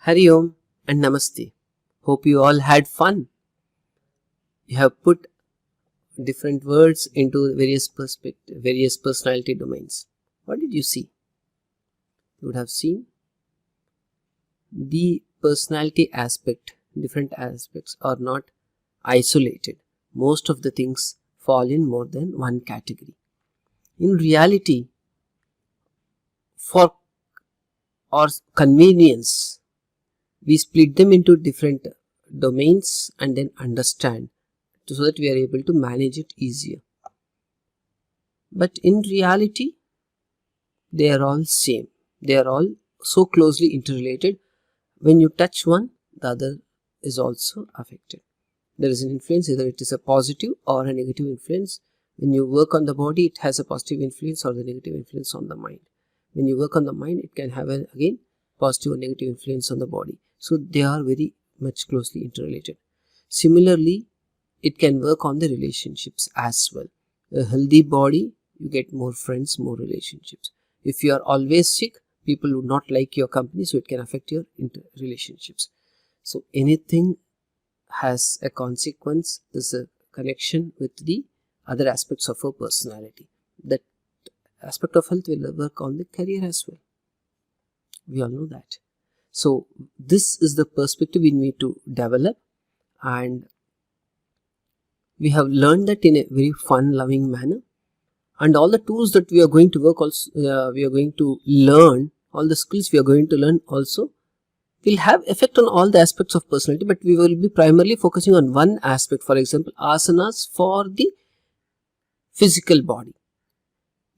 Hari Om and Namaste. Hope you all had fun. You have put different words into various personality domains. What did you see? You would have seen the personality aspect, different aspects are not isolated. Most of the things fall in more than one category. In reality, for our convenience, we split them into different domains and then understand so that we are able to manage it easier. But in reality, they are all same. They are all so closely interrelated. When you touch one, the other is also affected. There is an influence, either it is a positive or a negative influence. When you work on the body, it has a positive influence or the negative influence on the mind. When you work on the mind, it can have again positive or negative influence on the body. So they are very much closely interrelated. Similarly, it can work on the relationships as well. A healthy body, you get more friends, more relationships. If you are always sick, people would not like your company, so it can affect your relationships. So anything has a consequence. There's a connection with the other aspects of our personality. That aspect of health will work on the career as well. We all know that. So this is the perspective we need to develop, and we have learned that in a very fun loving manner. And all the tools that we are going to work also, we are going to learn, all the skills we are going to learn also will have effect on all the aspects of personality, but we will be primarily focusing on one aspect. For example, asanas for the physical body.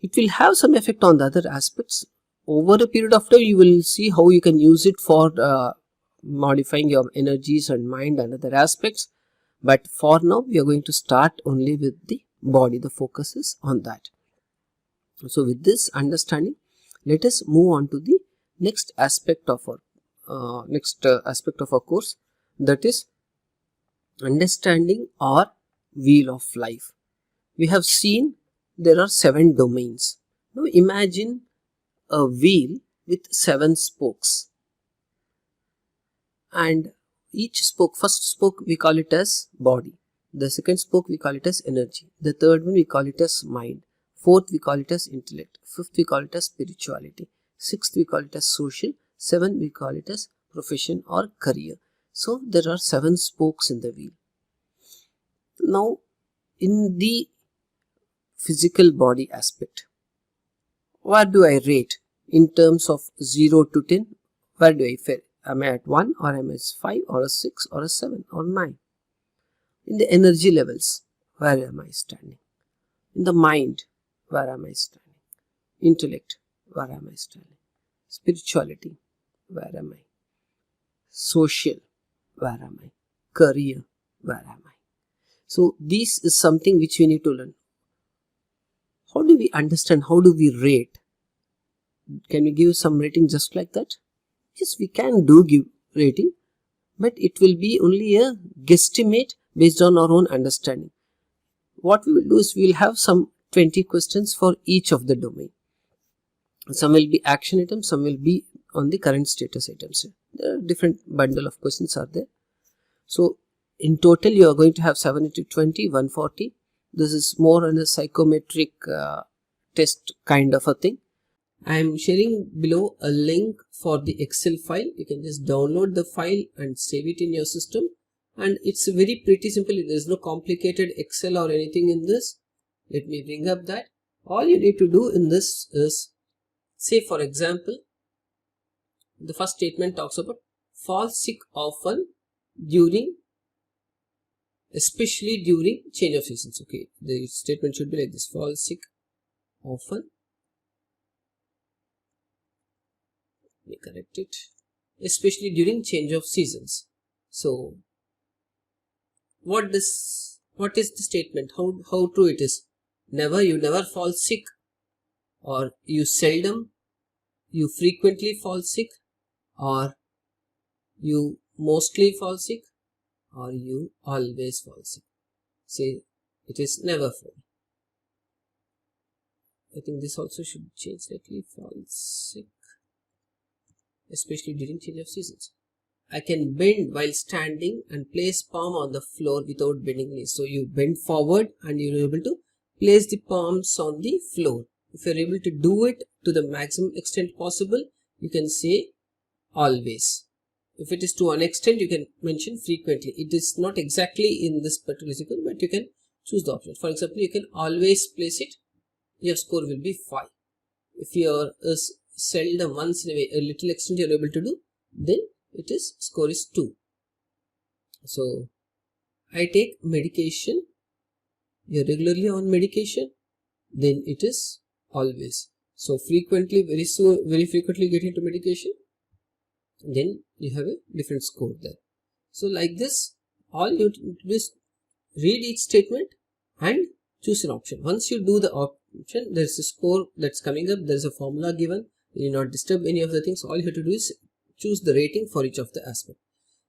It will have some effect on the other aspects. Over a period of time, you will see how you can use it for modifying your energies and mind and other aspects. But for now, we are going to start only with the body. The focus is on that. So with this understanding, let us move on to the next aspect of our course, that is understanding our wheel of life. We have seen there are 7 domains. Now imagine a wheel with 7 spokes, and each spoke, first spoke we call it as body, the second spoke we call it as energy, the third one we call it as mind, fourth we call it as intellect, fifth we call it as spirituality, sixth we call it as social, seventh we call it as profession or career. So there are 7 spokes in the wheel. Now in the physical body aspect, what do I rate in terms of 0 to 10? Where do I fare? Am I at 1 or am I at 5 or a 6 or a 7 or 9? In the energy levels, where am I standing? In the mind, where am I standing? Intellect, where am I standing? Spirituality, where am I? Social, where am I? Career, where am I? So this is something which we need to learn. How do we understand? How do we rate? Can we give some rating just like that? Yes, we can give rating, but it will be only a guesstimate based on our own understanding. What we will do is we will have some 20 questions for each of the domain. Some will be action items, some will be on the current status items. There are different bundle of questions are there. So in total you are going to have 7 into 20, 140. This is more on a psychometric test kind of a thing. I am sharing below a link for the Excel file. You can just download the file and save it in your system, and it's very pretty simple. There is no complicated Excel or anything in this. Let me bring up that. All you need to do in this is, say for example, the first statement talks about fall sick often especially during change of seasons. Okay, the statement should be like this: fall sick often. Let me correct it. Especially during change of seasons. So what is the statement? How true it is? You never fall sick, or you seldom, you frequently fall sick, or you mostly fall sick, or you always fall sick. Say it is never fall. I think this also should change slightly. Fall sick, especially during change of seasons. I can bend while standing and place palm on the floor without bending knees. So you bend forward and you're able to place the palms on the floor. If you're able to do it to the maximum extent possible, you can say always. If it is to an extent, you can mention frequently. It is not exactly in this particular sequence, but you can choose the option. For example, you can always place it. Your score will be 5. If you are seldom, once in a little extent you are able to do, then it is score is 2. So I take medication. You are regularly on medication, then it is always. So frequently, very frequently get into medication, then you have a different score there. So like this, all you do is read each statement and choose an option. Once you do the option, there is a score that's coming up. There is a formula given. You will not disturb any of the things. All you have to do is choose the rating for each of the aspect.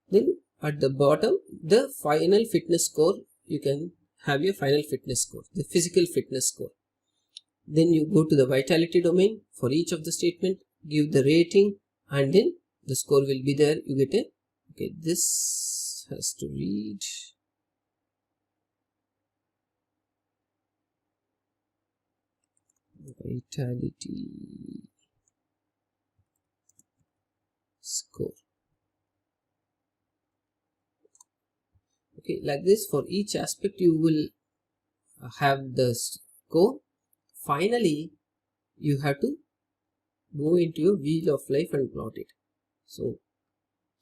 Then at the bottom, the final fitness score, you can have your final fitness score, the physical fitness score. Then you go to the vitality domain for each of the statement, give the rating, and then the score will be there. You get a, okay, this has to read. Vitality score. Okay, like this for each aspect you will have the score. Finally, you have to go into your wheel of life and plot it. So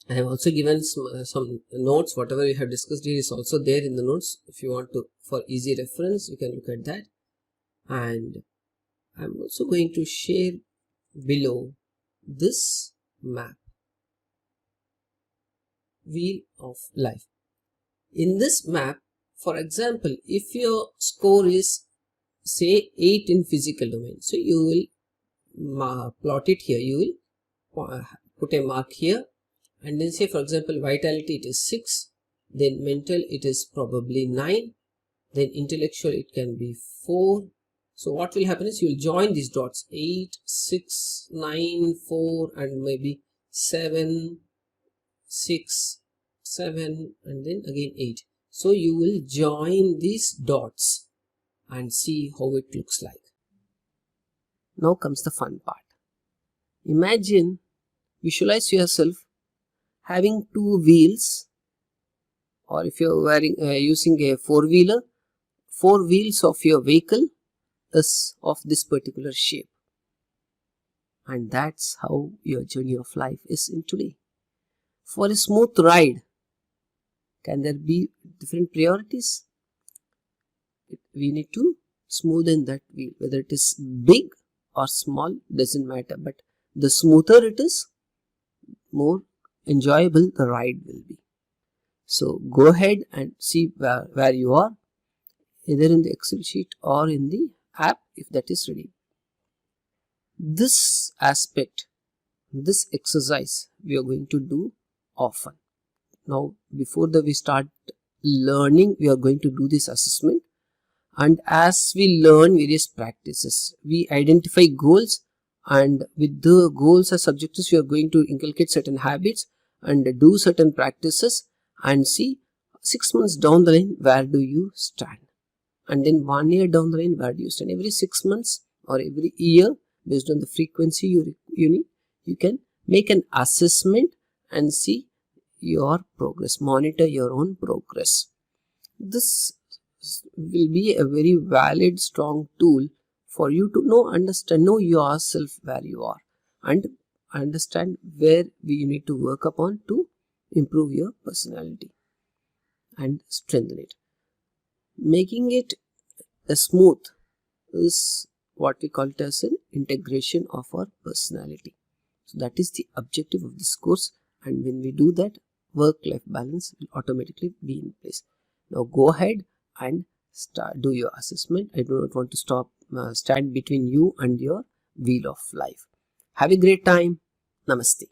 I have also given some notes. Whatever we have discussed here is also there in the notes. If you want to, for easy reference, you can look at that. And I'm also going to share below this map, wheel of life. In this map, for example, if your score is say 8 in physical domain, so you will plot it here. You will put a mark here, and then say for example vitality it is 6, then mental it is probably 9, then intellectual it can be 4. So what will happen is you will join these dots 8, 6, 9, 4 and maybe 7, 6, 7 and then again 8. So you will join these dots and see how it looks like. Now comes the fun part. Imagine, visualize yourself having 2 wheels, or if you are using a 4-wheeler, 4 wheels of your vehicle is of this particular shape. And that's how your journey of life is in today. For a smooth ride, can there be different priorities? We need to smoothen that wheel, whether it is big or small, doesn't matter, but the smoother it is, more enjoyable the ride will be. So go ahead and see where you are, either in the Excel sheet or in the app if that is ready. This aspect, this exercise we are going to do often. Now before we start learning, we are going to do this assessment, and as we learn various practices, we identify goals, and with the goals as objectives we are going to inculcate certain habits and do certain practices and see 6 months down the line where do you stand, and then 1 year down the line where do you stand. Every 6 months or every year, based on the frequency you need, you can make an assessment and see your progress, monitor your own progress. This will be a very valid, strong tool for you to know yourself where you are and understand where you need to work upon to improve your personality and strengthen it. Making it smooth is what we call it as an integration of our personality. So that is the objective of this course, and when we do that, work-life balance will automatically be in place. Now go ahead and do your assessment. I do not want to stand between you and your wheel of life. Have a great time. Namaste.